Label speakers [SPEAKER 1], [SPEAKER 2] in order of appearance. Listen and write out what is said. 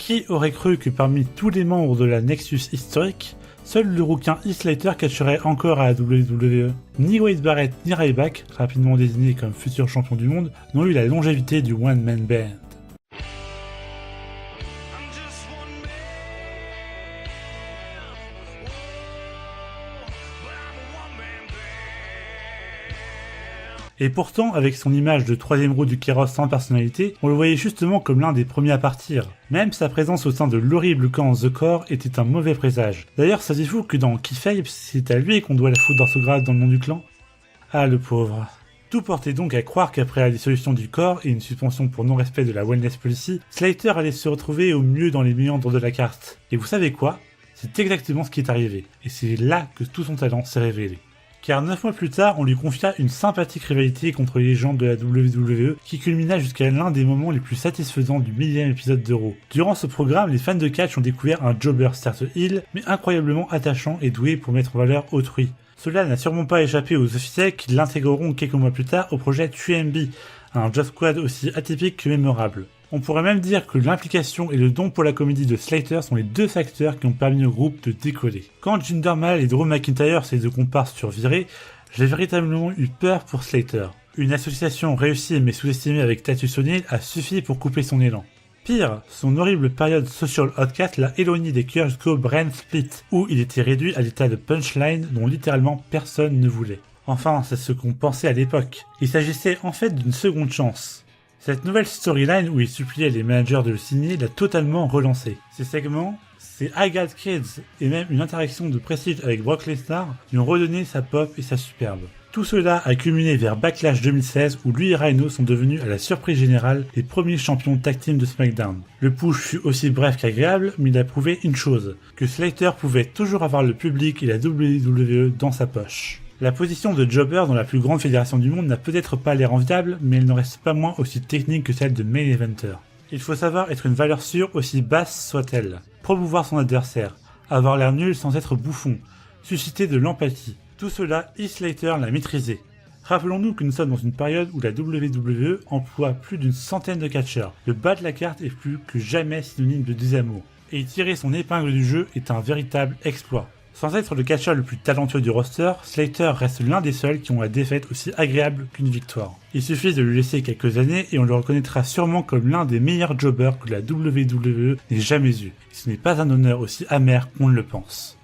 [SPEAKER 1] Qui aurait cru que parmi tous les membres de la Nexus historique, seul le rouquin Heath Slater catcherait encore à la WWE. Ni Wade Barrett ni Ryback, rapidement désignés comme futurs champions du monde, n'ont eu la longévité du One Man Band. Et pourtant, avec son image de troisième roue du carrosse sans personnalité, on le voyait justement comme l'un des premiers à partir. Même sa présence au sein de l'horrible camp The Core était un mauvais présage. D'ailleurs, saviez-vous que dans Kayfabe, c'est à lui qu'on doit la foudre d'orthographe dans le nom du clan? Ah, le pauvre. Tout portait donc à croire qu'après la dissolution du corps et une suspension pour non-respect de la Wellness Policy, Slater allait se retrouver au mieux dans les méandres de la carte. Et vous savez quoi? C'est exactement ce qui est arrivé. Et c'est là que tout son talent s'est révélé. Car 9 mois plus tard, on lui confia une sympathique rivalité contre les légendes de la WWE qui culmina jusqu'à l'un des moments les plus satisfaisants du 1000e épisode de Raw. Durant ce programme, les fans de catch ont découvert un jobber certes heel, mais incroyablement attachant et doué pour mettre en valeur autrui. Cela n'a sûrement pas échappé aux officiels qui l'intégreront quelques mois plus tard au projet QMB, un job squad aussi atypique que mémorable. On pourrait même dire que l'implication et le don pour la comédie de Slater sont les deux facteurs qui ont permis au groupe de décoller. Quand Jinder Mahal et Drew McIntyre, ces deux comparses, furent virés, j'ai véritablement eu peur pour Slater. Une association réussie mais sous-estimée avec Titus O'Neil a suffi pour couper son élan. Pire, son horrible période social outcast l'a éloigné des cœurs jusqu'au Brain Split, où il était réduit à l'état de punchline dont littéralement personne ne voulait. Enfin, c'est ce qu'on pensait à l'époque. Il s'agissait en fait d'une seconde chance. Cette nouvelle storyline où il suppliait les managers de le signer l'a totalement relancé. Ces segments, ces I Got Kids et même une interaction de prestige avec Brock Lesnar lui ont redonné sa pop et sa superbe. Tout cela a culminé vers Backlash 2016 où lui et Rhino sont devenus à la surprise générale les premiers champions tag team de SmackDown. Le push fut aussi bref qu'agréable, mais il a prouvé une chose, que Slater pouvait toujours avoir le public et la WWE dans sa poche. La position de jobber dans la plus grande fédération du monde n'a peut-être pas l'air enviable, mais elle n'en reste pas moins aussi technique que celle de main eventer. Il faut savoir être une valeur sûre aussi basse soit-elle, promouvoir son adversaire, avoir l'air nul sans être bouffon, susciter de l'empathie. Tout cela, Heath Slater l'a maîtrisé. Rappelons-nous que nous sommes dans une période où la WWE emploie plus d'une centaine de catcheurs. Le bas de la carte est plus que jamais synonyme de désamour. Et y tirer son épingle du jeu est un véritable exploit. Sans être le catcheur le plus talentueux du roster, Slater reste l'un des seuls qui ont la défaite aussi agréable qu'une victoire. Il suffit de lui laisser quelques années et on le reconnaîtra sûrement comme l'un des meilleurs jobbers que la WWE n'ait jamais eu. Et ce n'est pas un honneur aussi amer qu'on ne le pense.